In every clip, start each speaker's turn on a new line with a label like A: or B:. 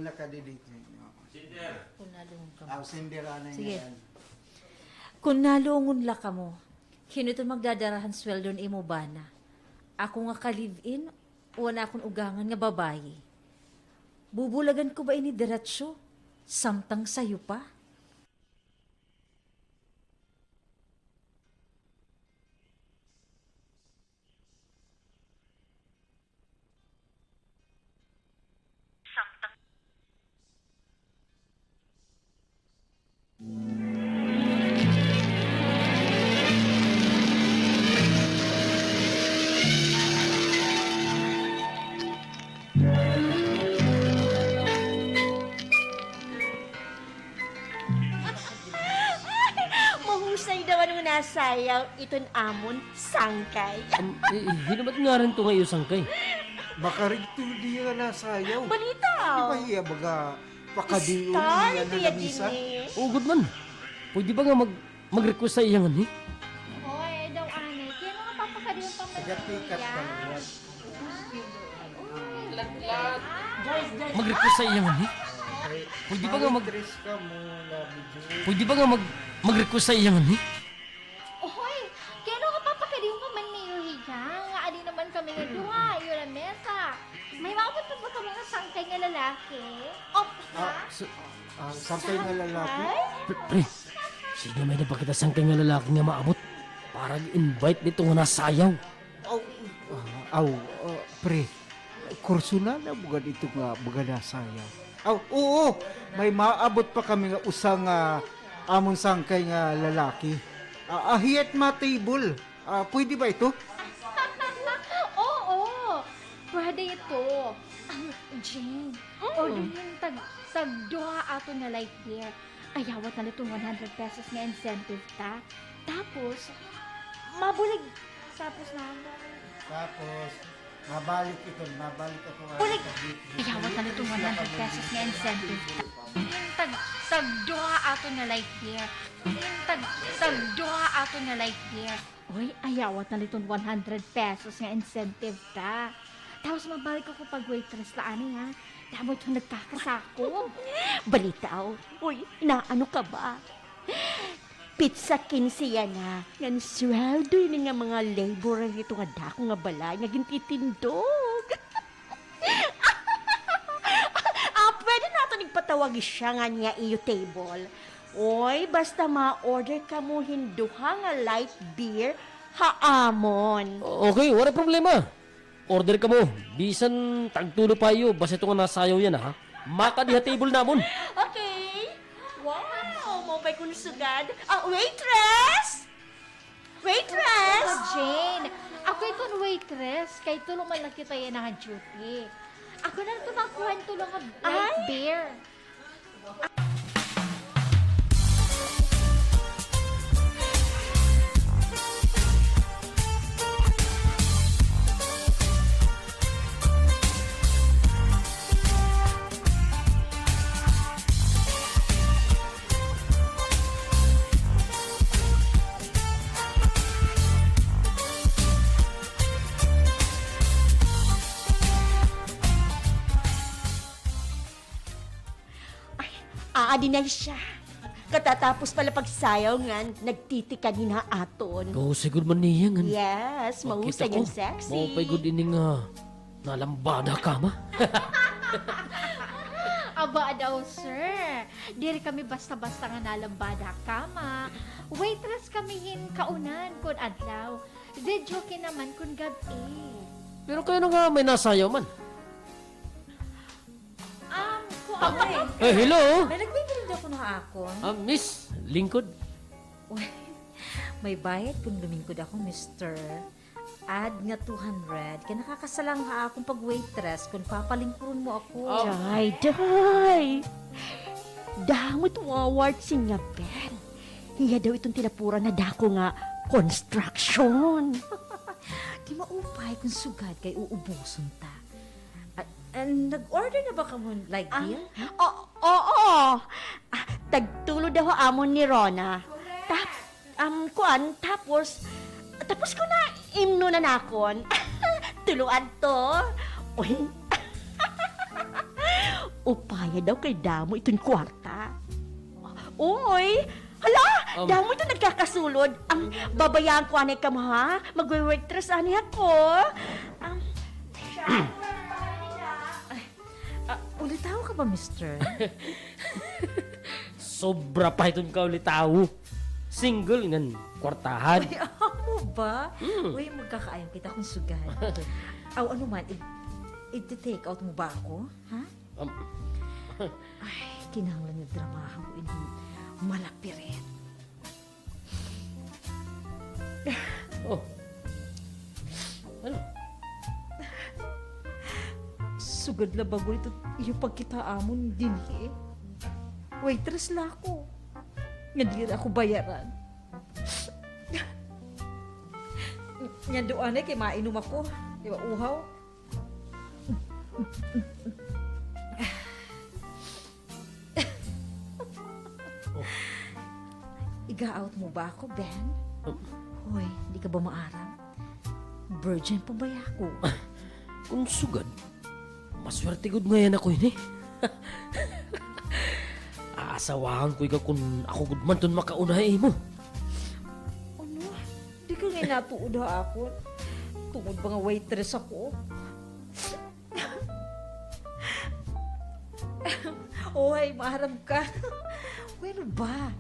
A: nakadidik niyo.
B: Kung nalungon ka mo.
A: Sindirana
B: Sige.
A: yan.
B: Kung nalungon la ka mo, hinito magdadarahan sweldo ni imo ba na? Ako nga ka-live-in, wala akong ugangan nga babayi. Bubulagan ko ba ini diretsyo? Samtang sayo pa?
C: Mahusay daw ang nasayaw iton amon sangkay.
D: Hinamat nga rin ito ngayon sangkay.
A: Baka rin di nga nasayaw.
C: Balitaw.
A: Di ba iya baga pakadiyon
C: Star,
A: niya na
C: tiya
A: lamisa?
C: din eh.
D: Oh, good man. Pwede ba nga mag-request sa iyangan eh?
E: Hoy, daw ane. Kaya mga papakariyan pa man.
A: Tagapikat ka naman.
D: Mag-request sa iyangan eh? Pwede ba nga
A: Tres ka muna, Bidyo.
D: Pwede ba nga mag-request sa iyangan eh?
E: Hoy, kaya mga papakariyan pa man niyo higa. Nga ali naman kami nga duha. Yun ang mesa. May maabot pa ba ka mga sangkay nga lalaki? Oh, ha?
A: Sampay na lalaki.
D: Pre, sige may na pa kita sangkay nga lalaki nga maabot. Para invite dito nga nasayaw.
A: Pre, kurso na bugan ito nga buga nasayaw. Oo, may maabot pa kami nga usang amon sangkay nga lalaki. Ahiyat ma table. Pwede ba ito?
E: Oo. Pwede ito. Jane, order yung tag-duha ato na light beer. Ayawat na litong 100 pesos nga incentive ta. Tapos, mabulig. Tapos
A: Tapos, mabalik ako.
E: Ulig! Ayawat na litong 100 pesos nga incentive ta. Yung tag-duha ato na light beer. Yung tag-duha ato na light beer. Uy, ayawat na litong 100 pesos nga incentive ta. Tapos mabalik ako pag waitress la ani ha. Tapos ito nagkakasako.
C: Balitaw. Uy, inaano ka ba? Pizza 15 yan ha. Yan sweldo yun nga mga laborer ito nga dako nga balay nga gintitindog. Pwede nato nagpatawag siya nga niya iyo table. Oy, basta ma-order ka mo hinduha nga light beer haamon.
D: Okay, wala problema. Order ka mo. Bisan tagtulo pa iyo. Basta ito nga nasayaw yan ha. Maka diha table namon.
C: Okay. Wow, mo pa'y kunsugad. Waitress! Waitress!
E: Jane, ako itong waitress. Kay tulong man lang kita yan ang duty. Ako na ito makuhan tulong ng light
C: Ay!
E: beer.
C: Aadi na siya. Katatapos pala pagsayaw nga, nagtitikan na aton.
D: Oo, siguro man niya nga.
C: Yes, mahusay yung sexy.
D: Mau pa'y good ining nalambada ka ma.
E: Aba daw, sir. Diri kami basta-basta nga nalambada kama. Waitress kami hin kaunan kun adlaw. Video naman kun gabi.
D: Pero kayo na nga may nasayaw man.
E: Kung ako
D: Hello?
B: May nagbibili ako ng akon.
D: Miss, lingkod.
B: Uy, may bayad kung lumingkod ako, Mr. Add nga 200. Kaya nakakasalang ha akong pag-waitress kung papalingkuron mo ako.
C: Day. Damot mo award si nga Ben. Hiya daw itong tinapura na dako nga construction.
B: Di maupay kung sugad kay uubuson ta. Nag-order na ba ka mo like beer?
C: Oo. Tagtulo daw amon ni Rona. Tapos ko na imno na nakon. Tuluan to. Uy. Upay magbayad daw kay Damo itong kwarta. Uy! Hala! Damo ito nagkakasulod. Ang babayaan ko anay ka mo, ha? Magwe-waitress anay ako.
B: Ulitaw ka ba, mister?
D: Sobra pa itong kaulitaw. Single inan kwartahan.
B: Ay, ako ba? Uy, magkakaayong kita kung sugan. Aw, ano man, i-take out mo ba ako? Ha? Ay, kinahanglan yung dramahan mo ini malapirit.
D: Oh. Ano?
B: Sugad la bago ito yung pagkitaamon din eh. Waitress la ako. Nga di rin ako bayaran. Nga doon kay mainom ako. Di ba uhaw? Iga-out mo ba ako, Ben? Hoy, di ka ba maaram? Virgin pa ba ako?
D: Kung sugad, maswerte gud ngayon ako ini. Aasawahan ko ikaw kung ako gud man ton makaunahay mo.
B: Ano? Di ka ngayon natuod ha ako? Tungod ba nga waitress ako? Oy, maharap ka. Bueno ba?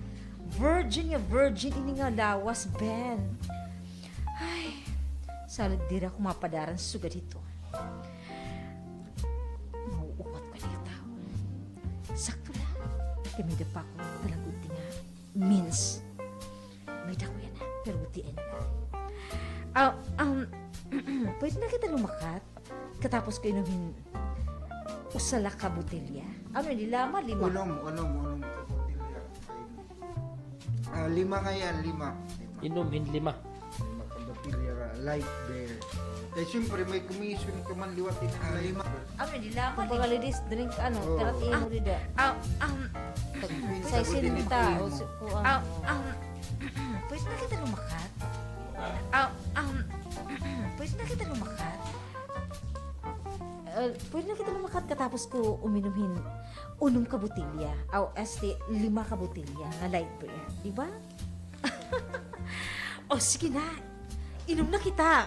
B: Virgin ini nga lawas, Ben. Ay, salad dira ako mapadaran sa sugat ito. Mauumat ka na yung tao. Sakto lang. Kaya may dapa ko talagot nga. Means. May dako yan na. Pero butiin na. Pwede na kita lumakat. Katapos ko inumin usala ka butilya. Ano, lima?
A: Unom ka botilya. 5 nga yan, 5.
D: Inumin 5.
A: 5 ka botilya, light beer. Eh, siyempre, may commission ka man liwatin na 5.
B: Ano, lima? Kung mga ladies drink, ano, karatiin mo rin da. Sa isinita. Pwede na kita lumakat. Pwede na kita lumakat. Pwede na kita lumakat katapos ko uminumin 6 ka botilya. Aw, 5 ka botilya na light beer. Diba? O, sige na. Inom na kita.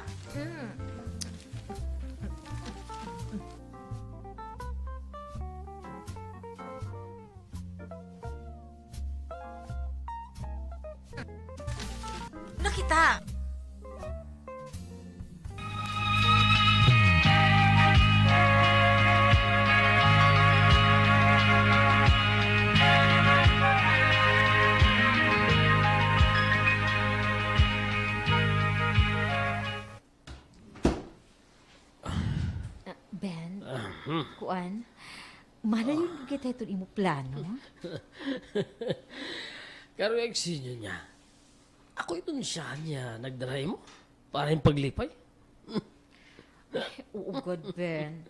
B: Na kita. Ben, kuan, mana yun kita ito imo plano?
D: Karo eksinyo niya. Ako itong siya niya nagdaray mo para yung paglipay.
B: Oo, God, Ben.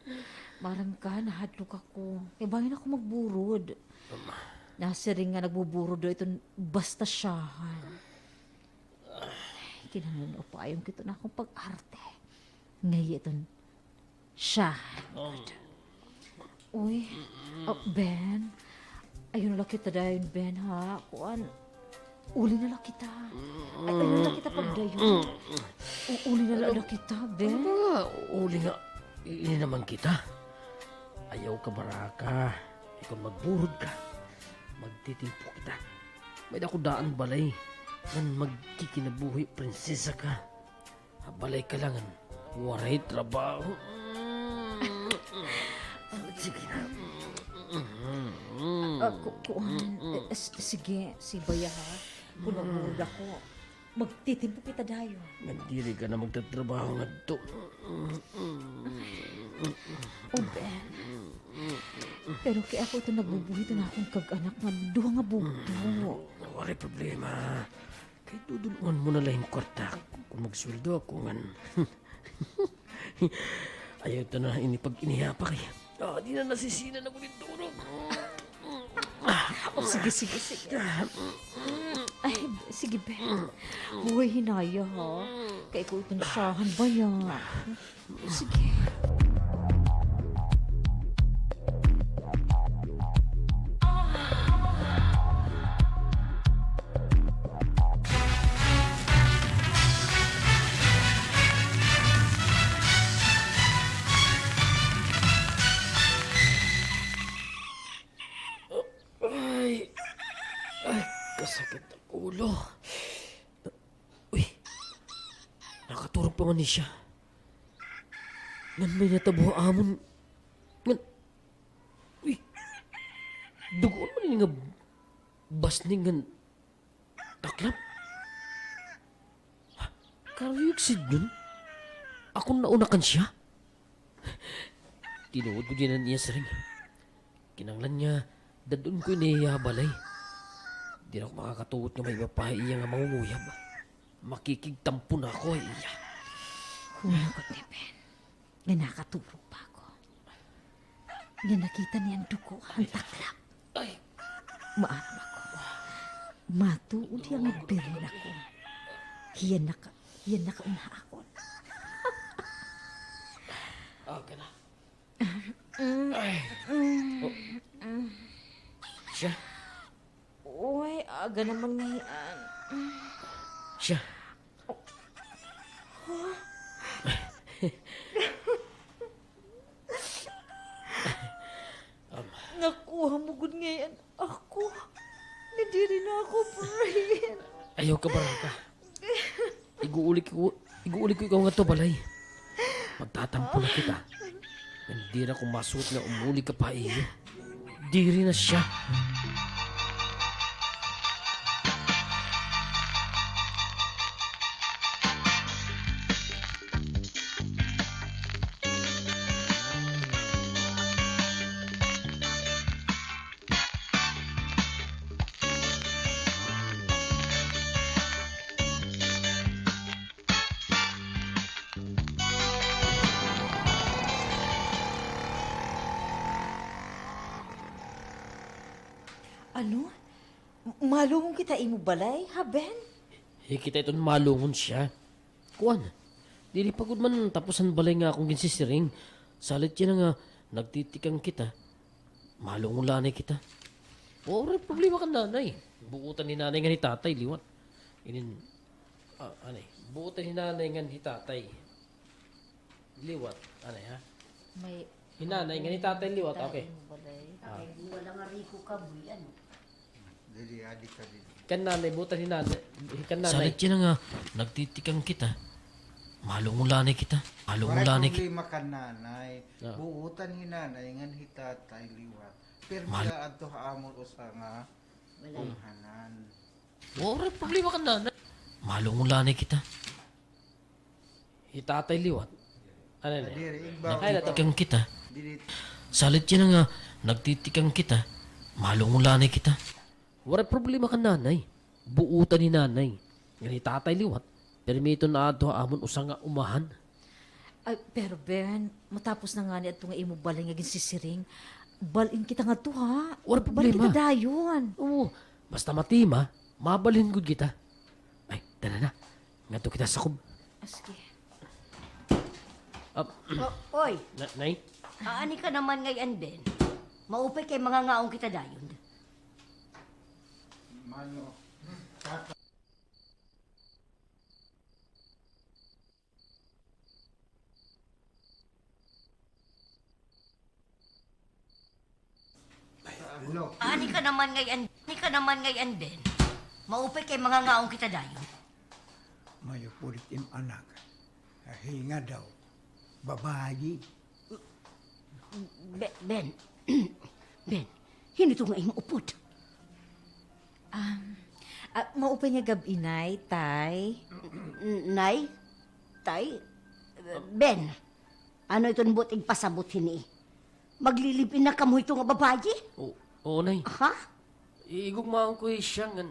B: Maram ka, nahadlok ako. Eh, bangin ako magburod. Nasa ring nga nagbuburod do itong basta siyahan. Kinangan o pa yung kito na akong pag-arte. Ngayon itong siyahan. Uy, Ben. Ayun na lang kita dayon, Ben, ha? Kuan, uli na lang kita. Ay, ayun na lang kita pagdayon. Uli na lang kita, Ben.
D: Uli nga, ini naman kita. Ayaw ka baraka. Ikaw magburod ka. Magtitimpo kita. May dako daan balay. Nan magkikinabuhi, prinsesa ka. Balay ka lang. Waray trabaho. Sige na.
B: Sige, si Baya, ha? Kung magburod ako, magtitimpo kita dayo.
D: Nandiri ka na magtatrabaho nga to.
B: Oh, Ben. Pero kaya ako ito nagbubuhi ito na akong kag-anak nga duha nga buto.
D: Waray problema. Kay dudulungan mo na lang kwarta kung magsweldo ako nga. Ayaw ito na inipag-iniha pa kaya. Di na nasisina na ko dito.
B: Oh, sige. Ay, sige, Ben. Huwag hinaya, ha? Kaya ko itong siyahan ba yan? Sige.
D: Sakit ang ulo. Uy, nakaturog pa man ni siya. Ngan may natabo amon. Ngan, uy, dugoon man ni nga basning ngan taklap. Karayog sid yun. Ako naunakan siya. Tinuod ko din niya sa ring. Kinanglan niya, dadun ko niya balay. Di na ako makakatuot nga may mapahaiya nga mangunguyab. Makikigtampo na ako iya.
B: Humagot ni Ben. Nga nakatulog pa ako. Nga nakita niyang dugo ang taklap.
D: Ay,
B: Maaram ako. Matuod yung nagbirin ako. Hiyan na kauna ako.
D: aga na. Ay. Oh. Siya,
B: Uy, aga naman ngayon.
D: siya.
B: Nakuha mo gud ngayon ako. Nadiri na ako, Brian.
D: Ayaw ka baraka. Iguulik ko ikaw nga to balay. Magtatampo na kita. Hindi na kung masuot na umuli ka pa iyo. Diri na siya.
B: Ano? Malumong kita imo balay, ha, Ben?
D: Kita iton malungon siya. Kuan, dili pagod man tapusan balay nga akong ginsisiring. Salit yan nga, nagtitikang kita. Malungon lanay kita. Wala problema ka nanay. Buutan ni nanay nga ni tatay, liwat. Anay, buutan ni nanay nga ni tatay. Liwat, anay ha?
B: May
D: Hinanay nga ni tatay, liwat, okay.
B: imo balay.
C: Wala nga riko ka, boy. Ano?
A: Dili adi ka din.
D: Kan nanay, buutan ni nanay. Kan nanay. Salit yan nga, nagtitikang kita. Malungon lanay kita. Malungon lanay kita.
A: Problema ka nanay.
D: Ah.
A: Buutan ni nanay ngan hitatay liwat. Pero
D: Mal-
A: bila adto amon usa nga kumhanan.
D: Wala problema ka nanay. Malungon lanay kita. Hitatay liwat. Ano na?
A: Diri igbaw
D: Nagtitikang kita.
A: dili
D: Salit yan nga, nagtitikang kita. Malungon lanay kita. Wala problema ka nanay. Buutan ni nanay. Nga hitatay liwat. Permito na ato amon usang nga umahan.
B: Ay, pero Ben, matapos na nga ni at nga imo balay nga ginsisiring, balin kita nga to, ha?
D: Wala
B: Balin
D: problema.
B: kita dayon.
D: Oo, basta matima, mabalhin gud kita. Ay, tara na. Nga to kita sa kub.
B: Sige.
C: Oy,
D: Nay?
C: aani ka naman ngayon, Ben. Maupay kay mga ngaong kita dayon.
A: mano. Ano?
C: Aani ka naman ngayon, Ben. Maupay kay mga ngaong kita dayon.
F: Mayo pulit im anak. Hinga daw. Babayi.
C: Ben. Ben, hinito nga imo upod.
B: Maupay nga gab-inay, tay.
C: Nay? Tay? Ben, ano itong buting pasabot hini? Maglilipin na kamo ito nga babayi?
D: Oo, nay.
C: Ha?
D: Igugmaan ko siya nga.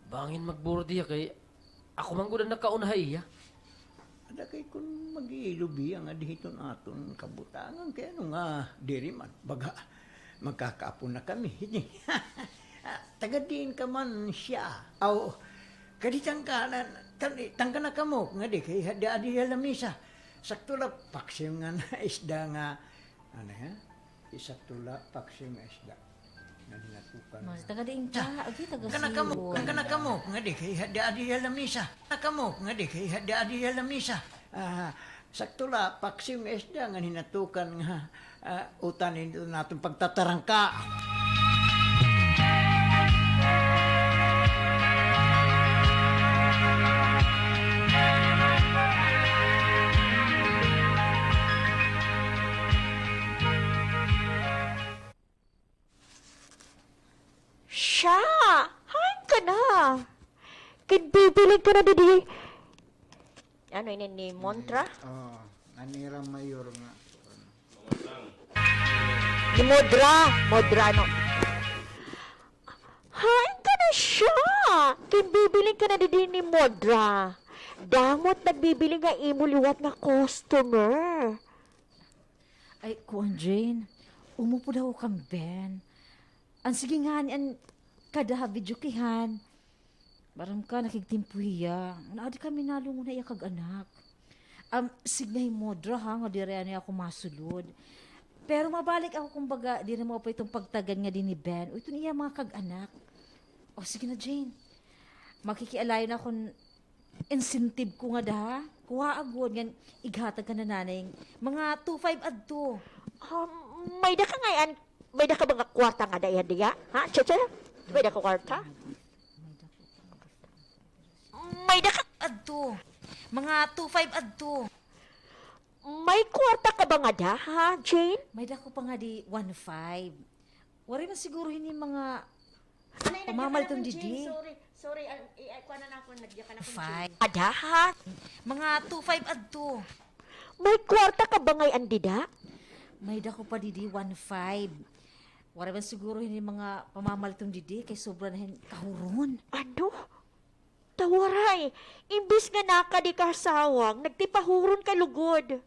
D: Bangin magbordi kay ako man gud ang nakaunahay ya.
F: Ada kay kung mag-iilubi ang adihiton aton kabutangan kaya ano nga diri man baga magkakaapon na kami. Tagadiin ka man siya. Aw kaditang ka na tangka na kamo nga di kay hada adi lamisa. Sakto la paksim nga na isda nga ano ha? Sakto la paksim nga isda. Nga dinatukan.
B: Mas taga diin ka, agi taga
F: Kana kamo nga di kay hada adi lamisa. Kamo nga di kay hada adi lamisa. Sakto la paksim nga isda nga hinatukan nga utanin natin pagtatarangka.
C: siya? Hain ka na. Kinbibiling ka na di. Ano yun ni Montra?
A: Oh, anira mayor nga.
C: Ni Modra, no. Hain ka na siya. Kinbibiling ka na di ni Modra. Damot nagbibili nga imuliwat nga customer.
B: Ay, kuan Jane, umupo daw kang Ben. Ang sige nga an kada video kihan. Baram ka nakigtimpuhiya. Naadi kami nalungon na iya kag anak. Signay Modra ha, nga dire niya ako masulod. Pero mabalik ako kumbaga, di na mo pa itong pagtagan nga din ni Ben. O ito niya mga kag anak. O sige na Jane. Makikialayo na akong incentive ko nga da. Kuha agod nga ighatag ka na nanay. Mga 2-5 adto.
C: May da ka ngayon, may da ka mga kwarta nga dayan diya? Ha? Chacha? May da ka kwarta? May da ka,
B: Adto. Mga 2-5 adto.
C: may kwarta ka ba nga da, ha, Jane?
B: May dako pa nga di 1-5. Wari man siguro hindi mga pamamaltong didi.
C: Sorry, kuha na ako, nagya ka na
B: 5.
C: Ada, ha?
B: Mga 2-5 adto.
C: May kwarta ka ba ngayon, dida?
B: May dako pa didi 1-5. Wari man siguro hindi mga pamamaltong didi kay sobra na kahuron.
C: Ano? Tawaray, imbis nga naka di kasawang, nagtipahuron ka lugod.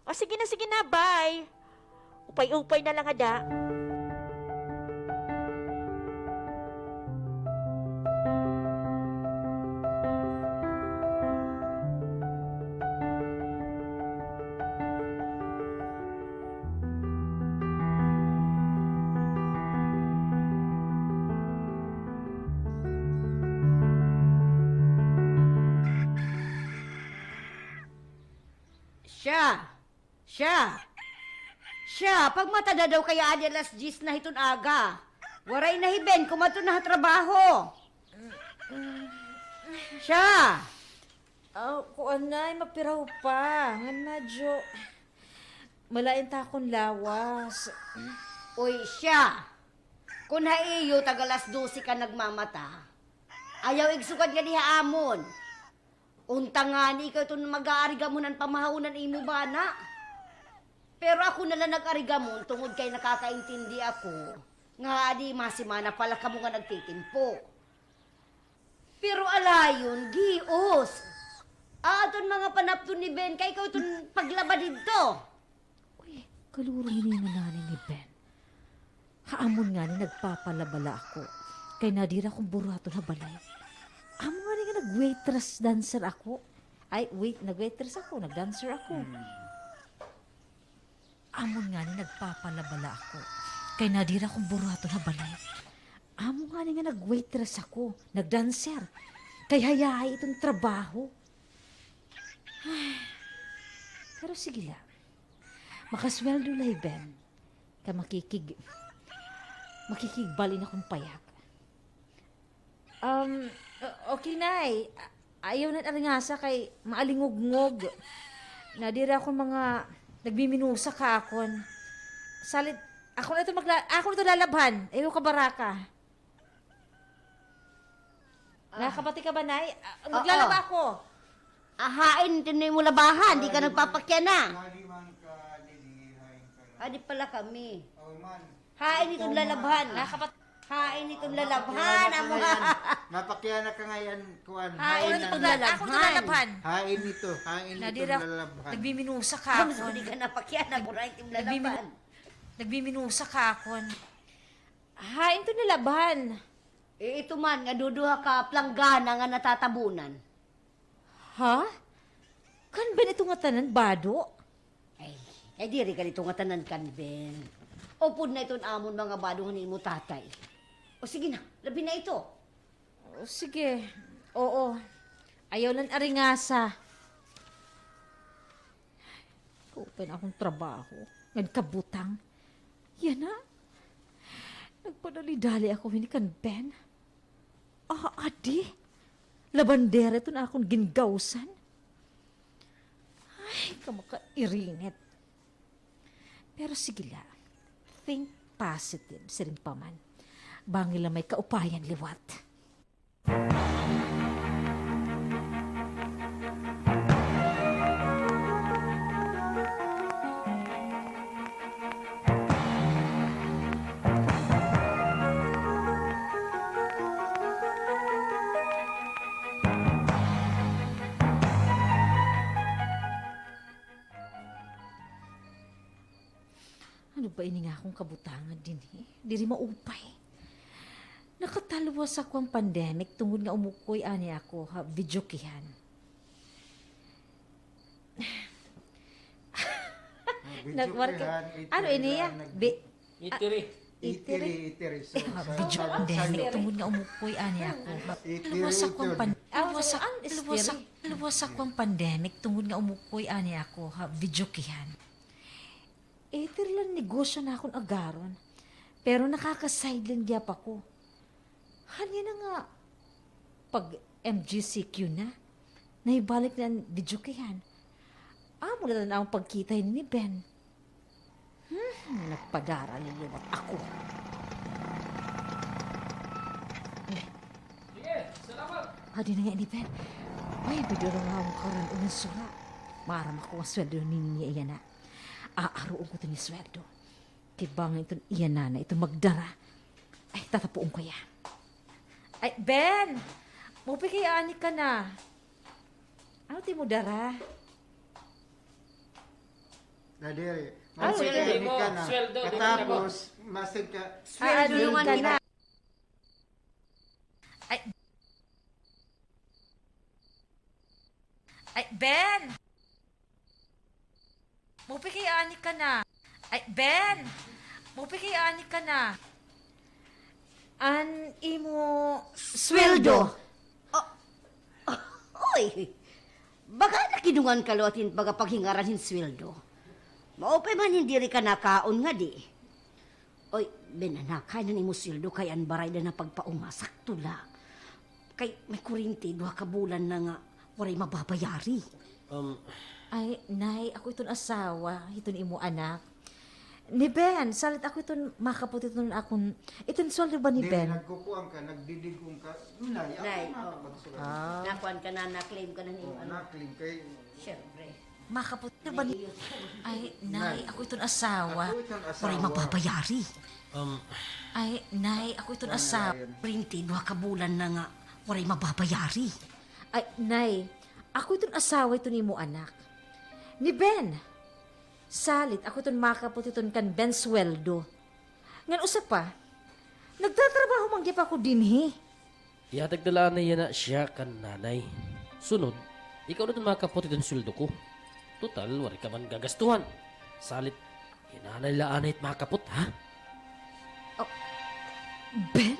C: O sige na, bye. Upay-upay na lang ada.
G: Siya, pag matada daw kaya adi alas 10 na hiton aga. Waray na hiben, kumato na trabaho. Siya,
B: Kuan na, mapiraw pa. Nga na, Jo. Malain ta akong lawas.
G: uy siya. Kung haiyo tag alas 12 ka nagmamata, ayaw igsugad nga diha amon. Unta nga ni ikaw itong mag-aariga mo ng pamahawanan imo ba na? Pero ako na lang nag-arigamon tungod kay nakakaintindi ako. Nga di masimana pala ka mo nga nagtitimpo. Pero alayon, gios. Aton mga panapton ni Ben, kay ikaw itong paglaba dito.
B: Uy, kaluro ni nanay ni Ben. Haamon nga ni nagpapalabala ako. Kay nadira kong burato na balay. Amo nga ni nga nag-waitress dancer ako. Ay, wait, nag-waitress ako, nag-dancer ako. Amon nga ni nagpapalabala ako. Kay nadira kong burato na balay. Amo nga ni nga nag-waitress ako, nag-dancer. Kay hayahay itong trabaho. Ay, pero sige lang. Makasweldo lang, Ben. Ka makikigbalin akong payag. Okay na ayaw na arangasa kay maalingog-ngog. Nadira ako mga nagbiminusa ka akon. Salit, ako na ito lalabhan. Ayaw ka baraka. Nakabati ka ba, Nay? Maglalaba ako.
G: Ahain, tinay mo labahan, di ka nagpapakya na. Adi pala kami. Hain itong lalabhan. Hain itong lalabhan. Amo ha.
A: Napakya na ka ngayon, kuan.
G: Hain itong lalabhan.
B: Ako ito lalabhan.
A: Hain ito
B: Nadira,
A: lalabhan.
B: nagbiminusa ka
G: Amo
B: akon.
G: di ka napakya na. Mura itong lalabhan.
B: Nagbiminusa ka akon. Hain to nilaban.
G: Ito man, nga duduha ka planggana nga natatabunan.
B: Ha? Kan ba ito nga tanan, bado?
G: Ay diri ka nito nga tanan kan, Ben. Upod na iton amon mga badong ni mo tatay. O sige na, labi na ito.
B: O, sige. Oo. Ayaw lang aringasa. Open akong trabaho. Nagkabutang. Yan na. Nagpadali-dali ako hindi kan Ben. Adi. Labandera ito na akong gingawsan. Ay, kamakairingit. Pero sige lang. Think positive, sirin pa man. Bangila may kaupayan liwat. Ano ba ini nga akong kabutangan din eh? Diri maupay. Nakatalwas ako ang pandemic tungod nga umukoy ani ako ha video kihan. Nagmarka. Ano ini ya?
D: Itiri.
A: Itiri. So,
B: Video pandemic tungod nga umukoy ani ako. Luwas ako ang pandemic tungod nga umukoy ani ako ha video kihan. Eter lang negosyo na akong agaron. Pero nakaka-sideline gyap ako. Hanya na nga, pag MGCQ na, naibalik na ang video kihan. Amo na na ang pagkita ni Ben. Nagpagara niliwat ako. Hadi na nga ni Ben. Ay, bidoro nga akong karan unang sura. Maram ako ang sweldo niya iyan na. Aaroon ko ito ni sweldo. Kibangin ito iyan na ito magdara. Ay, tatapuon ko yan. Ay, Ben! Mupikayaan ka na. Ano ti mo dara?
A: Nadiri.
B: Ah,
A: Masig
D: mo,
A: ka na.
D: sweldo, di ba
A: Katapos, masig ka.
B: Sweldo ka na. Ay, Ben! Mupikayaan ka na. Ay, Ben! Mupikayaan ka na. An imo sweldo.
G: Oy, baka nakidungan ka lotin baga paghingaran hin sweldo. Maupay man hindi rin ka nakaon nga di. Oy, benanakay na ni mo sweldo kay an baray na pagpaumasak tula. Kay may kurinti, 2 ka bulan na nga, waray mababayari.
B: Ay, nay, ako iton asawa, iton imo anak. Ni Ben, salit ako iton makapot iton akong, iton sweldo ba ni Ben?
A: Nagkukuang ka, nagdidigong ka. Nay,
G: Nay,
A: ako
G: oh. Nakuan ka na, na-claim ka na niyo. Ano?
A: Nakling kay...
G: Siyempre.
B: Makapot na ba ni... Ay, nay, ako iton asawa.
A: Ako itong asawa.
G: Waray mababayari.
B: Ay, nay, ako iton asawa.
G: Kurinti, 2 ka bulan na nga, waray mababayari.
B: Ay, nay, ako iton asawa iton imo anak. Ni Ben. Salit, ako iton makapot iton kan Ben sweldo. Ngan usap pa, nagtatrabaho manggip ako dinhi.
D: Yatagdalaan na yan na siya kan nanay. Sunod, ikaw na ito makapot itong sweldo ko. Total, wari ka man gagastuhan. Salit, inanay laanay at makapot, ha?
B: Ben?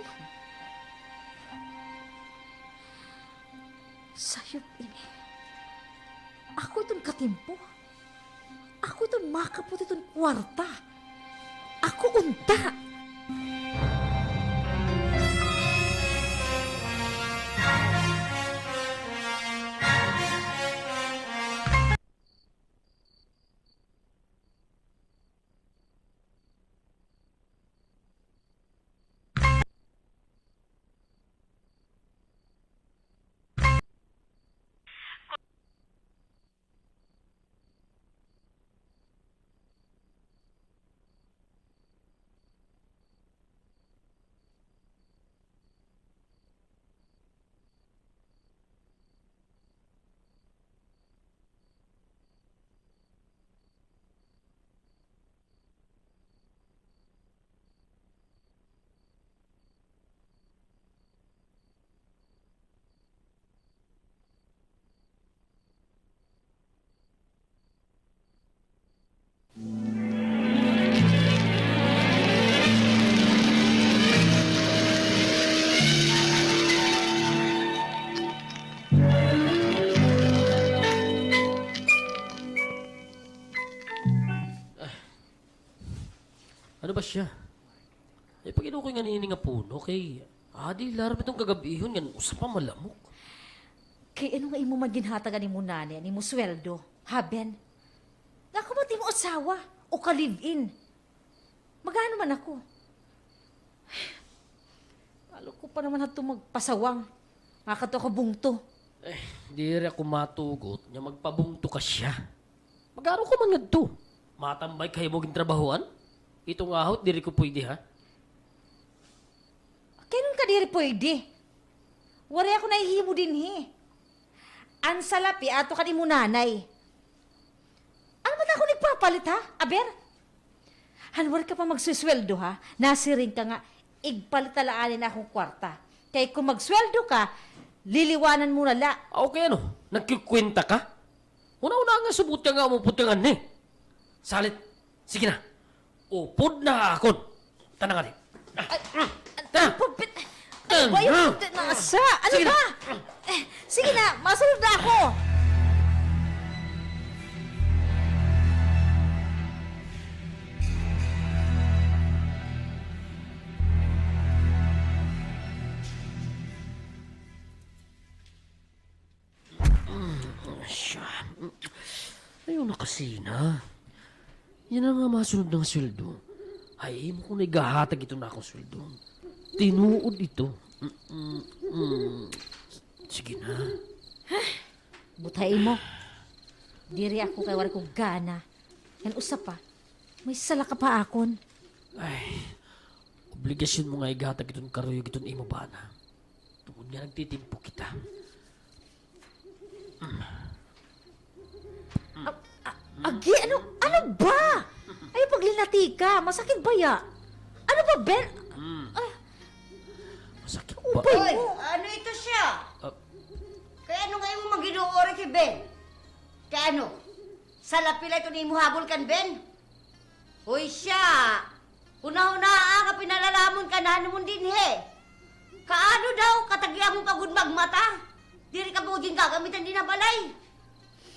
B: Sayop ini. Ako iton katimpo. Ako iton makapot iton kwarta. Ako unta.
D: Ano ba siya? Eh, pag inukoy nga nini nga puno, kay... Adi, larap itong gagabihon yan. Usa pa malamok.
B: Kay ano nga imo maginhatagan ni mo nani, ni mo sweldo? Ha, Ben? Nakamati mo asawa o ka-live-in. Magano man ako? Halo ko pa naman hato magpasawang. Makato ka bungto.
D: Di rin ako matugot niya magpabungto ka siya. Magaro ko man nga to. Matambay kayo mo trabahoan? Itong ahot, di rin ko pwede ha?
B: Kailan ka diri pwede? Wari ako nahihimo din Ang salapi ato ka ni mo nanay. Ano ba ako nagpapalit ha? Aber? Hanwar ka pa magsusweldo ha? Nasiring ka nga, igpalit talaanin akong kwarta. Kaya kung magsweldo ka, liliwanan mo na la.
D: Okay ano, nagkikwenta ka? Una-una nga subot ka nga umupot ka nga ni. Salit, sige na. Upod na akon. Tanang ka
B: Pagpit... Ano ba yung nasa? Ano
D: Sige na.
B: ba? Sige na, masunod na ako.
D: Siya. Ayaw na kasi na. Yan ang nga masunod ng sweldo. Ay, mo kung nagahatag ito na akong sweldo. Tinuod ito. Sige na.
B: Butay mo. Diri ako kay wala ko gana. Yan usap pa. May sala ka pa akon.
D: Ay, obligasyon mo nga igatag itong karuyog itong imo ba na. Tungkol nga nagtitimpo kita.
B: Agi, ano ba? Ay, paglinati ka. Masakit ba ya? Ano ba, Ben?
D: Masakit ba?
G: Hoy, ano ito siya?
D: Ah.
G: Kaya ano ngayon mo maginuori kay Ben? Kaya ano? Sa lapila ito ni mo habol kan Ben? Hoy siya! Una-una ka pinalalamon ka na mo din Kaano daw katagya mo pagod magmata? Diri ka buging gagamitan din na balay.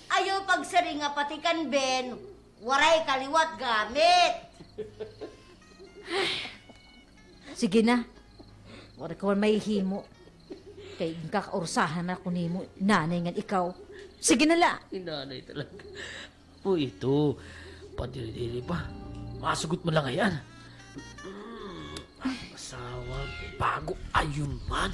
G: Ayaw pagsaring nga pati kan Ben, waray kaliwat gamit.
B: Sige na. Wala ka man may himo. Kay kakaursahan ako ni mo, nanay nga ikaw. Sige na la.
D: Inanay talaga. O ito, padiri-diri pa. Masugot mo lang yan. Asawa, bago ayun man.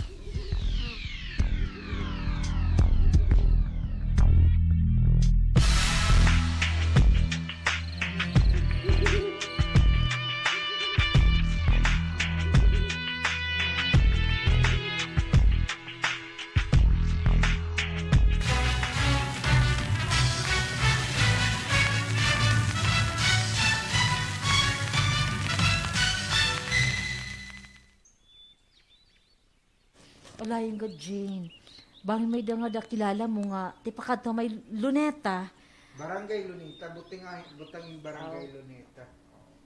B: Wala yung God, Jane. Bang may da nga kilala mo nga, tipakat may luneta.
A: Barangay Lunita, butang yung Barangay Lunita.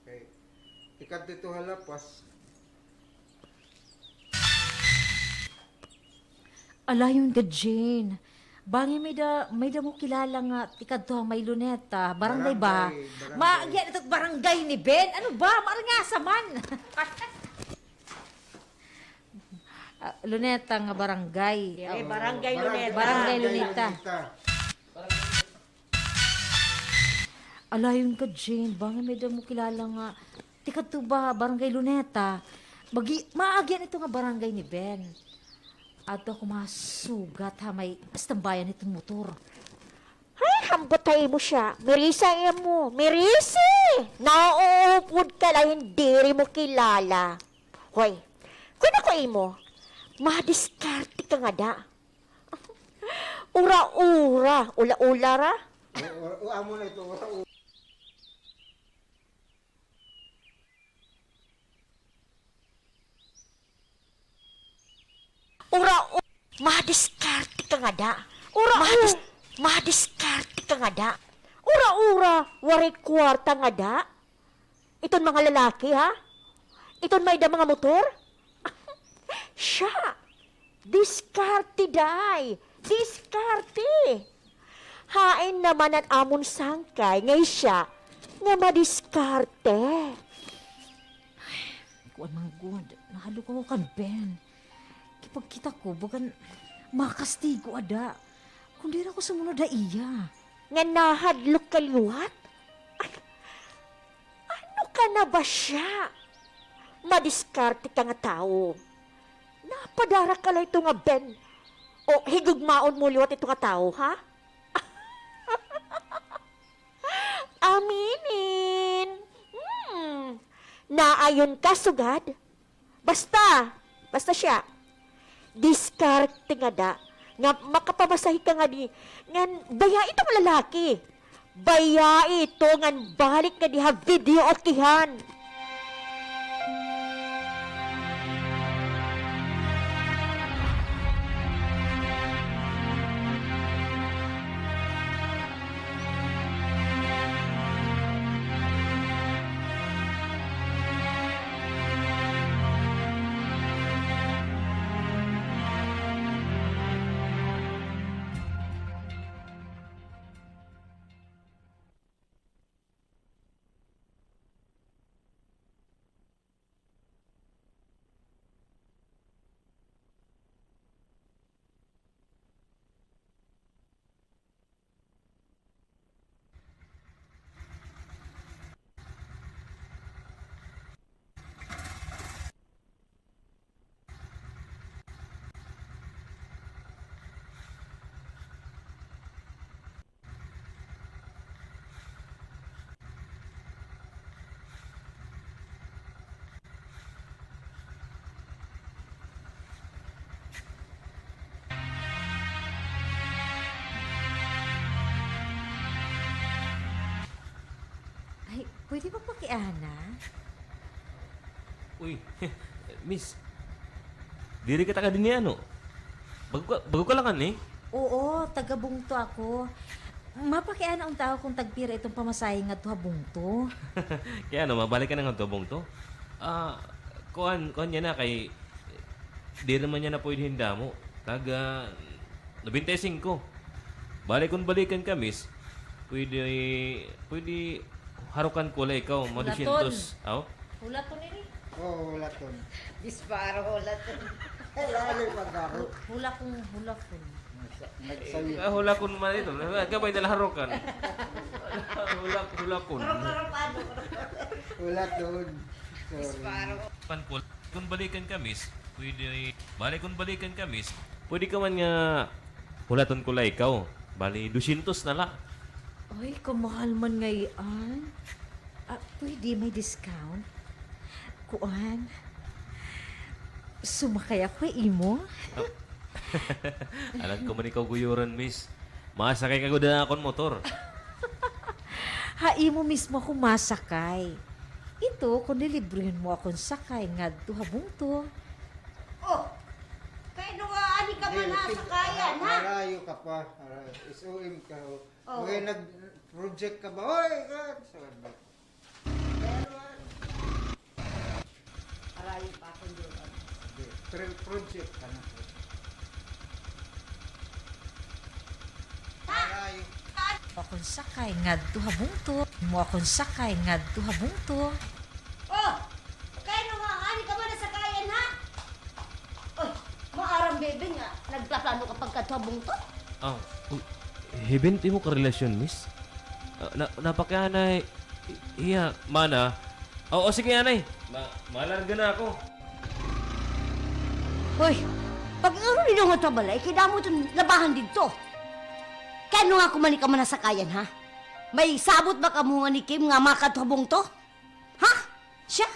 A: Okay. Ikat dito halapas.
B: Ala yung God, Jane. Bang may da mo kilala nga, tikat to may luneta. Barangay ba?
A: Barangay.
B: Yan ito't barangay ni Ben. Ano ba? Marangasa man. Luneta nga barangay.
C: Barangay Luneta.
B: Barangay Lunita. Alayon ka, Jane. Bangin may mo kilala nga. Tikat to ba, Barangay Luneta. Maagyan ito nga barangay ni Ben. Ato ako masugat ha, may astambayan itong motor.
C: Ay, hambotay mo siya. Mirisa mo. Mirisi! Nauupod ka lang, hindi mo kilala. Hoy, kung ako mo, madiskarte ka nga da. Ura-ura, ula-ula ra.
A: Amo na ito.
C: Ura-ura, madiskarte ka nga da. Madiskarte ka nga da. Ura-ura, wari kwarta nga da. Iton mga lalaki, ha? Iton may da mga motor? Siya, diskarte day. Diskarte. Hain naman ang amon sangkay, ngay siya, nga madiskarte.
B: Kuan mga good. Nahalo ko kan Ben. Kipagkita ko, bagan makastigo ada. Kundi na ako sumunod na iya.
C: Nga nahadlok kaliwat? Ano ka na ba siya? Madiskarte ka nga tao. Napadara ka lang ito nga, Ben. O higugmaon mo liwat ito nga tao, ha? Aminin. Naayon ka, sugad. Basta siya. Diskarte nga da. Nga makapabasahi ka nga ni, ngan baya itong lalaki. Baya ito ngan balik nga diha video at kihan.
B: Ay, pwede ba pakiana?
H: Uy, miss. Diri ka taga din ano? Bago ka lang eh.
B: Oo, taga-bungto ako. Mapakiana ang tao kung tagpira itong pamasahe nga to habungto.
H: Kaya ano, mabalik ka na ng tubong to? Kuhan niya na kay... Di naman niya na pwede hinda mo. Taga... 95. Balik kung balikan ka, miss. Pwede harukan ko lang ikaw.
B: Hulaton.
H: Madusintos. Aw?
B: Hula to nini.
A: Oo, wala to.
G: Disparo, wala to.
A: Lalo pag-aro.
B: Hula kong.
A: Nagsayo.
H: Hula ko naman ito. Gabay na harukan. Hula ko.
A: Wala doon. Sorry.
H: Panpul. Kung balikan ka, miss, balik kung balikan ka, miss, pwede ka man nga hulaton ko lang ikaw. Bali, 200 na lang.
B: Ay, kamahal man ngayon. Pwede may discount? Kuan? Sumakay ako imo?
H: Alam ko man ikaw guyuran, miss. Masakay ka ko na akong motor.
B: Imo mismo ako masakay. Ito, kung nilibrihan mo akong sakay nga duhabong to.
G: Oh, kaya nung ani ka man sa kaya, ha?
A: Marayo ka pa. SOM ka.
G: Oo.
A: Okay, nag-project ka ba? Oy, God! Sorry.
G: Arayo pa ako yun.
A: Project ka na. Marayo.
B: Akong sakay nga duhabong to. Mo akong sakay nga duhabong to.
G: Oh, kaya nung ani ka man sa kaya, ha? Oh, maarang bebe nga. Nagpaplano ka pagkatabong to?
H: Hibinti mo ka relasyon, miss? Napakyanay. Iya, mana? Oo, sige, anay. Malarga na ako.
G: Hoy, pag ano rin ang tabalay, kaya mo itong labahan dito. Kaya nung ako man ka man sa kayan, ha? May sabot ba ka mo nga ni Kim nga makatabong to? Ha? Siya?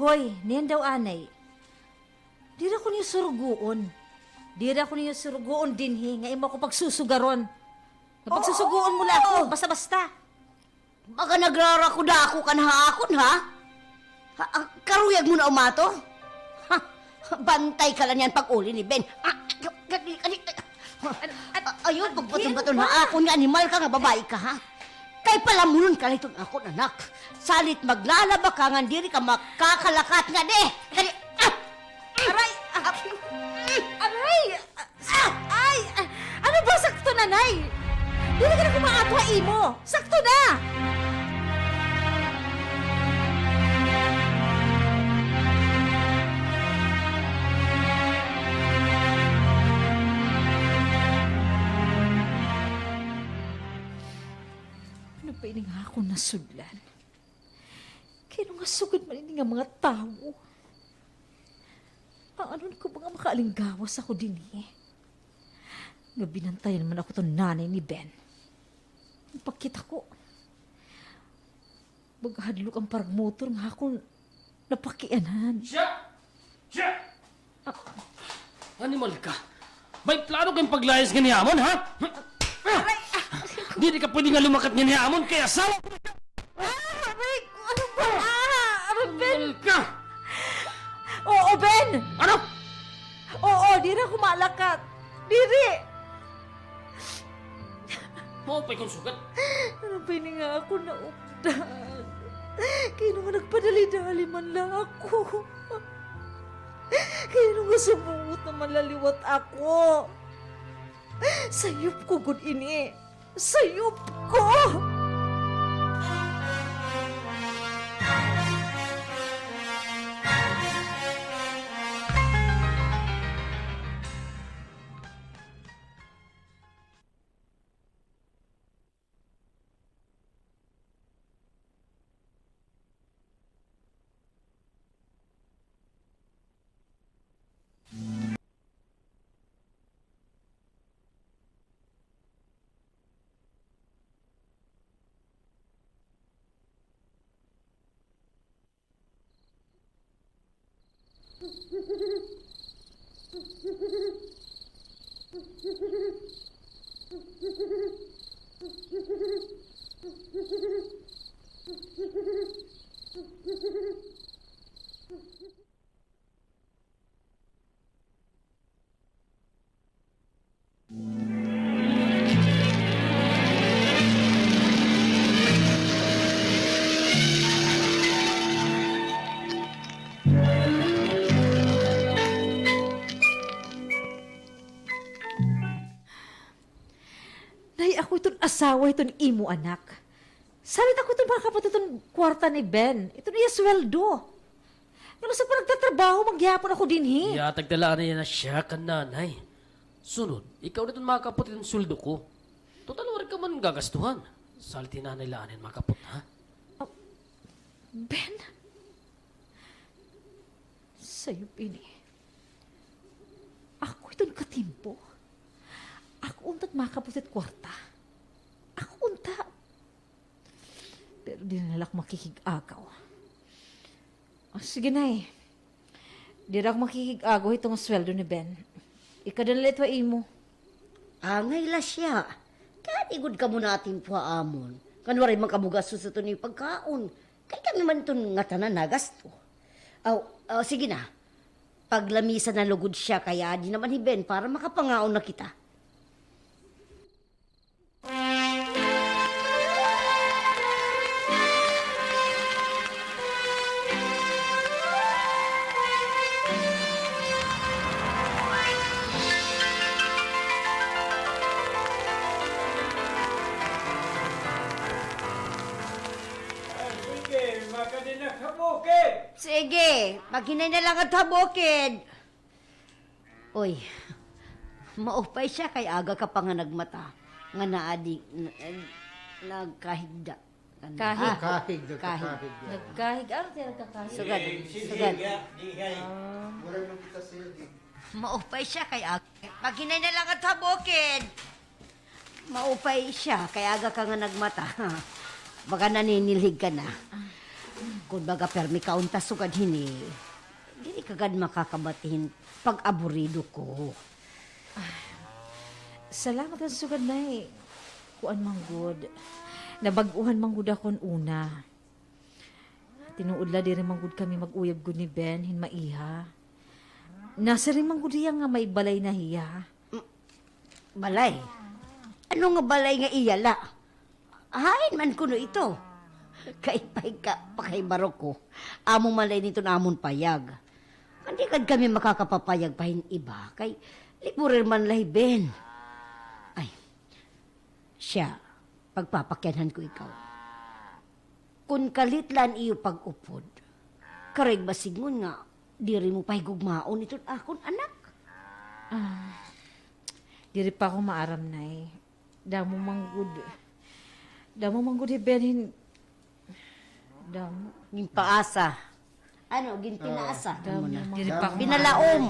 B: Hoy, niyan daw anay. Dira ko niyo surugoon. Dira ko niyo surugoon dinhi nga imo ko pagsusugaron. Nga pagsusugoon mo la ako, basta-basta.
G: Baka nagrarakuda ako ka na haakon, ha? Karuyag mo na umato? Ha? Bantay ka lang yan pag uli ni Ben. Ayun, pagbaton-baton ha ako nga animal ka nga babae ka, ha? Kay palamunon ka na itong ako, anak. Salit maglalaba ka nga, diri ka makakalakat nga, de!
B: Aray! Aray! Ay! Ano ba sakto nanay? Dili ka na kumaatwa imo. Sakto na! Ano pa ini nga ako nasudlan? Kaya nga sugod man ini nga mga tao. Ano ko ba nga makaalinggawas ako din eh? Nga binantayan man ako to nanay ni Ben. Pagkita ko, maghadlok ang parang motor nga akong napakianan.
D: Animal ka. May plano kayong paglayas nga ni Amon, ha? Di ka pwede nga lumakat nga ni Amon, kaya sawa ko na ka!
B: Aray! Ano ba? Aray, Ben!
D: Animal ka!
B: Oo, Ben!
D: Ano?
B: Oo, di na ako malakat. Diri!
D: Maupay kong sugat.
B: Ano ba yun nga ako naupdan? Kaya nung nagpadali-dali man lang ako. Kaya nung sumuot na malaliwat ako. Sayop ko, good ini. Sayop ko! Nay, ako itong asawa, itong imo anak. Salit ako itong mga kapatid itong kwarta ni Ben. Ito niya sweldo. Pero sa panagtatrabaho, magyapon ako din, he.
D: Yatag talaan na yan na siya ka nanay. Sunod, ikaw na itong mga kapot ng suldo ko. Total, wala ka man gagastuhan. Salti na nailaan mga kapot, ha?
B: Ben? Sa'yo, Pini. Ako itong katimpo. Ako unta't makapusit kwarta. Ako unta. Pero di na nalak makikig-agaw. Sige na eh. Di na ako makikig-agaw itong sweldo ni Ben. Ikadalit wa imo.
G: Angay la siya. Kaya igod ka muna ating puhaamon. Kanwari makabugaso sa ito ni pagkaon. Kaya kami man ito nga tanan nagasto. Sige na. Paglamisa na lugod siya, kaya di naman ni Ben para makapangaon na kita.
F: Sige, makadin na kabukid!
G: Sige, maghinay na lang at habokid. Uy, maupay siya kay aga ka pa nga nagmata. Nga naadi, nagkahigda.
B: Kahig.
A: Kahig,
G: Kahig.
B: Nagkahig. Ano tayo nagkakahig?
G: Sugad, sugad. Maupay siya kay aga. Maghinay na lang at habokid. Maupay siya kay aga ka nga nagmata. Baka naninilhig ka na. Kung baga permi kaunta sugad hini, hindi kagad makakabatihin pag aburido ko.
B: Salamat ang sugad na eh. Kuan manggod. Nabaguhan manggod akon una. Tinuudla di rin manggod kami mag-uyab gud ni Ben, hinmaiha. Nasa rin manggod iya nga may balay na hiya.
G: Balay? Ano nga balay nga iyala? Hain man kuno ito. Kaipay ka, pakaibarok ko. Among malay nito na amon payag. Hindi kad kami makakapapayag pahin iba. Kay liburir man lahi Ben. Ay, siya, pagpapakyanhan ko ikaw. Kung kalitlan iyo pag-upod, kareg basigmon nga, diri mo pahigugmaon ito akon anak.
B: Diri pa ako maaram na eh. Damo manggod ni Ben. Damo.
G: Yung paasa. Ano, ginpinaasa? Ano na?
B: Diri pa ako
G: Pinalaom.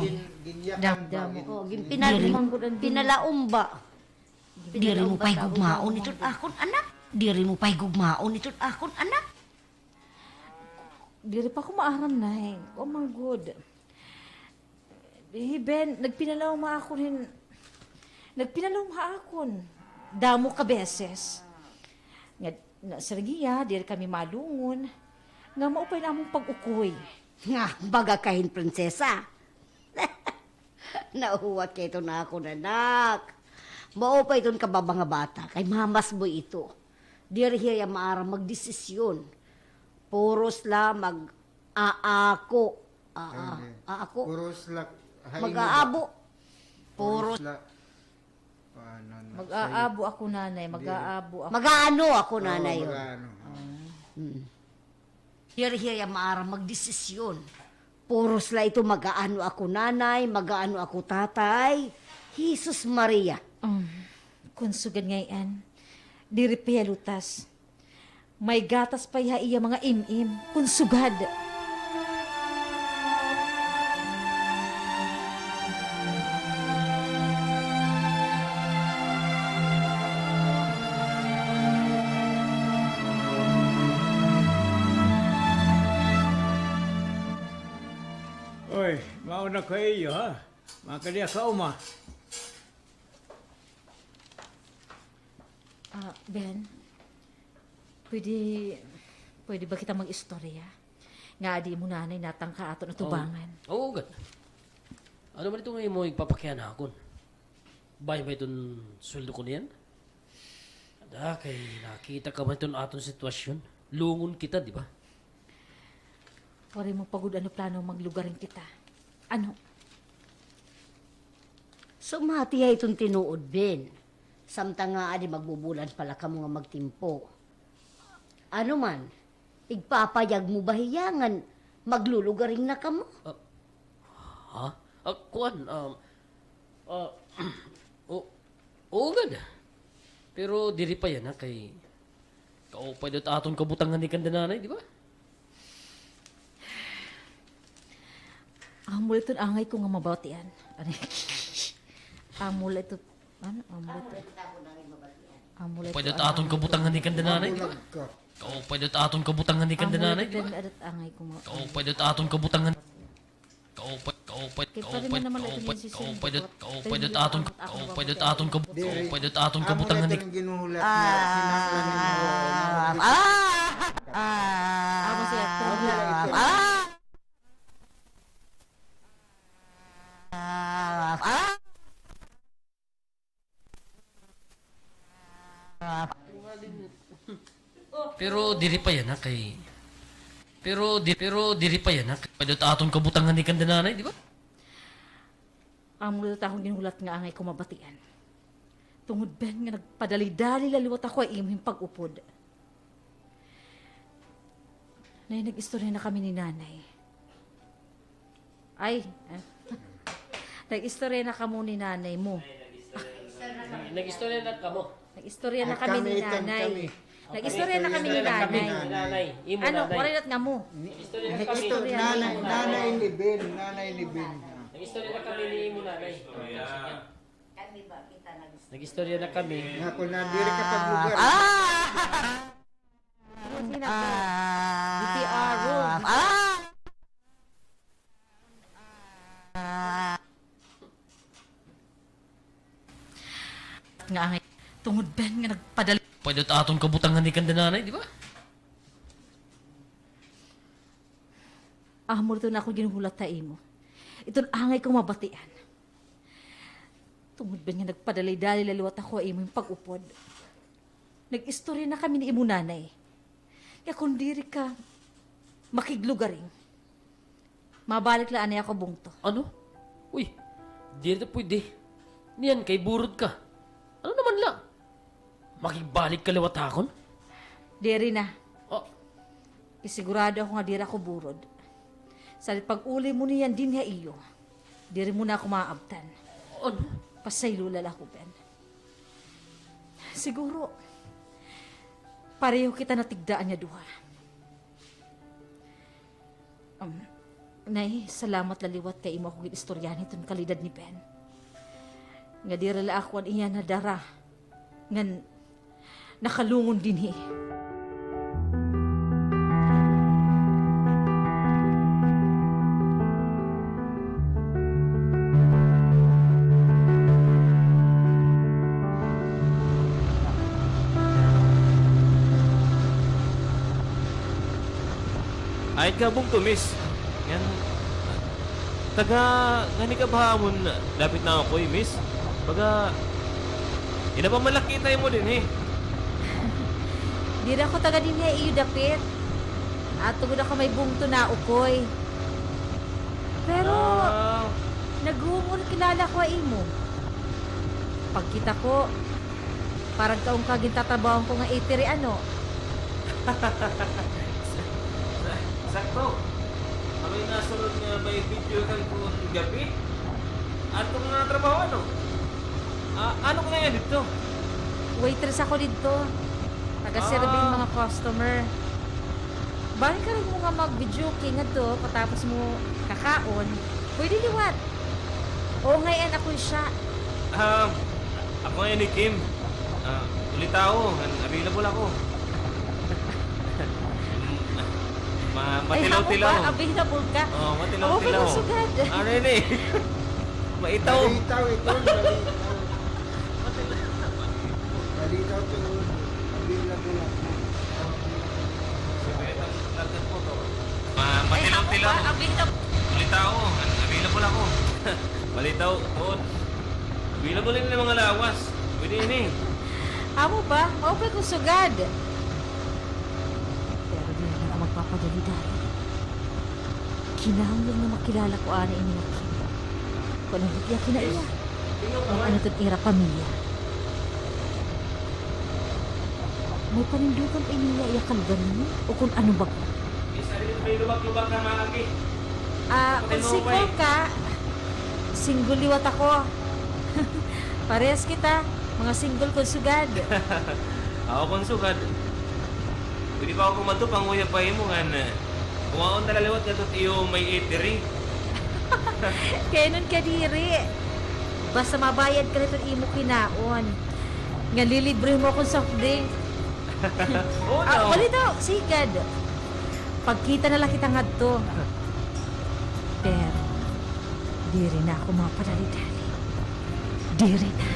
B: Damdam.
G: Oh, pinalaom ba?
C: Diri mo pa'y gugmaon itong akon anak. Diri mo pa'y gugmaon itong akon anak.
B: Diri pa ako maaram na eh. Oh my God. Ben, nagpinalaw ma ako rin. Nagpinalaw ma akon. Damo ka beses. Nga, sa Regia, diri kami malungon. Nga maupay na among pag-ukoy.
G: Nga, baga kahin, prinsesa. Nauhuwat kayo ito na ako, nanak. Maupay itong kababa nga bata, kay mamas mo ito. Diri hiya maara magdesisyon. Puros la mag-aako. Aako.
A: Puros lak.
G: Mag-aabo. Puros.
A: Paano na?
B: Mag-aabo ako nanay, mag-aabo ako.
G: Mag-aano ako, nanay.
A: Mag-ano.
G: Diri hiya maara magdesisyon. Puros la ito mag-aano ako, nanay, mag-aano ako, tatay. Jesus Maria.
B: Kung sugad ngayon, diri pa lutas. May gatas pa iya mga im-im. Kung sugad.
F: Oy, mauna kayo ha. Makaliya ka uma.
B: Ben, pwede ba kita mag-istorya? Nga di mo nanay natangka ato na tubangan.
D: Oo, gad. Ano man ito ngayon mo ipapakyan akon? Bay ba itong sweldo ko niyan? Ada, kay nakita ka ba itong aton sitwasyon? Lungon kita, di ba?
B: Pwede mo pagod ano plano maglugarin kita. Ano?
G: Sumati ay itong tinuod, Ben. Samtang nga adi magbubulan pala ka mga magtimpo. Ano man, igpapayag mo bahiyangan, maglulugaring na ka mo.
D: Ha? Kuan, oo gad. Pero diri pa yan ha, kay kaupay dot aton kabutangan ni kandananay, di ba?
B: Amul ito angay ko nga mabatian. Ano? Amul ito. Ano? Amul ito. Amul ito.
D: Kaupay dot aton kabutangan ni kandananay, di ba? Kaupay dot aton kabutangan ni kandananay, di ba?
B: Adat angay ko mo.
D: Kaupay dot aton kabutangan. Kaupay dot aton kabutangan ni.
A: Amo ginuhulat niya. Sinanglan mo.
B: Ako siya.
D: Pero diri pa yan ha, kay. Pero diri pa yan ha, kay dot aton kabutangan ni kandananay, di ba?
B: Amul ito akong ginuhulat nga angay ko mabatian. Tungod ben nga nagpadali-dali laliwat ako ay imong pag-upod. Nag-istorya na kami ni nanay. Nag-istorya na kamo ni nanay mo.
D: Nag-istorya na kamo.
B: Nag-istorya na kami ni nanay. Nag-istorya na kami ni nanay.
D: Nanay, imo
B: Ano,
D: nanay.
B: warinat nga mo.
D: Nag-istorya na kami.
A: Ito, nanay ni Ben. Nanay ni Ben.
D: Nag-istorya na kami ni imo nanay. Nag-istorya na kami.
A: Nga ko na, diri ka paglugar.
B: BTR room. Nga angay. Tungod ben nga nagpadali.
D: Pwede aton kabutangan ni kandananay, di ba?
B: Amor ito na ako ginuhulat ta imo. Ito'y angay kong mabatian. Tungod ba nga nagpadalay-dali laliwat ako imo yung pag-upod. Nag-istorya na kami ni imo nanay. Kaya kung diri ka makiglugaring, mabalik lang anay ako bungto.
D: Ano? Uy, di na pwede. Niyan, kay burod ka. Ano naman lang? Makigbalik ka liwat akon?
B: Diri na.
D: Oh,
B: Isigurado ako nga diri ako burod. Sa pag-uli mo niyan din nga iyo, diri mo na ako maabtan.
D: ano?
B: Pasaylo lalako, Ben. Siguro, pareho kita natigdaan niya duha. Nay, salamat laliwat kay imo akong istoryahan itong kalidad ni Ben. Nga di rala ako iya na dara. Ngan nakalungon din
H: Ay ka bong tumis. Yan. Taga, ngani ka ba hamon, dapit na ako miss? Baga, ina pa malaki tayo mo din
B: Di ra ko taga din iyo dapit. At tugod ako may bungto na ukoy. Pero,
H: Ah,
B: nagumon kilala ko imo. Pagkita ko, parang kaong kaging tatrabaho ko nga itiri ano.
H: sakto. Kami nasunod nga may video kan kung gabi. At kung trabaho ano? Ano ko na yan dito?
B: Waitress ako dito. Taga-serving mga customer. Bakit ka rin mo nga mag-video king to patapos mo kakaon? Pwede liwat. O ngayon ako siya.
H: Ako ngayon ni Kim. Ulit ako. Available ako. Matilaw-tilaw.
B: Ay, ako ba? Available ka?
H: Oo,
B: Oo,
H: matilaw-tilaw.
B: pero sugad.
H: Ano yun eh? Maitaw.
A: Balitaw ito, balitaw. Balitaw ito, available ako.
H: Matilaw-tilaw.
B: Ay, ako ba? Available.
H: Ulit ako. Available ako. Malitaw. Tuon. Available din ng mga lawas. Pwede yun eh.
B: Amo ba? Maupay ko sugad. Pero di na ako magpapadali-dali. Kinahanglan na makilala ko ana ini nga Kim. Kung ano higya kinaiya. Kung ano itong ira pamilya. May panindugan pa iniya iya kalgan mo? O kung ano ba?
H: Isa rin may lubak-lubak na maagi.
B: Kung single ka, single liwat ako. Parehas kita, mga single kung sugad.
H: Ako kung sugad. Pwede pa ako kumatupang nguya pa mo nga na. Kumaon talaliwat na ito iyo may eatery.
B: Kaya nun kadiri. Basta mabayad ka nito imo kinaon. Nga lilibre mo akong soft drink.
H: Oo na.
B: Balito, sigad. Pagkita na lang kita ngadto. Pero, di rin ako mapadali-dali. Di rin na.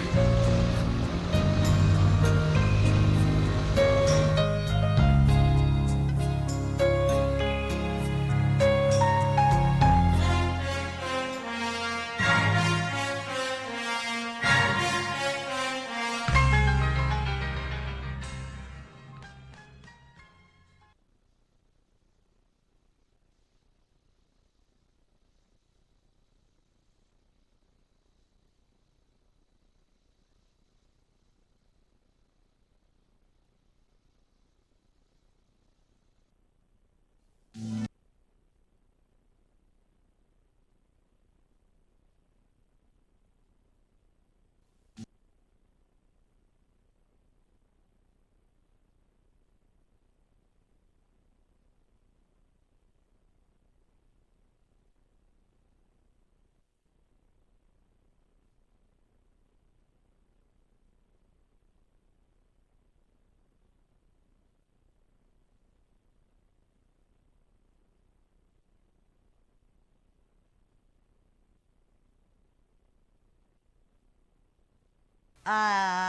E: Ano?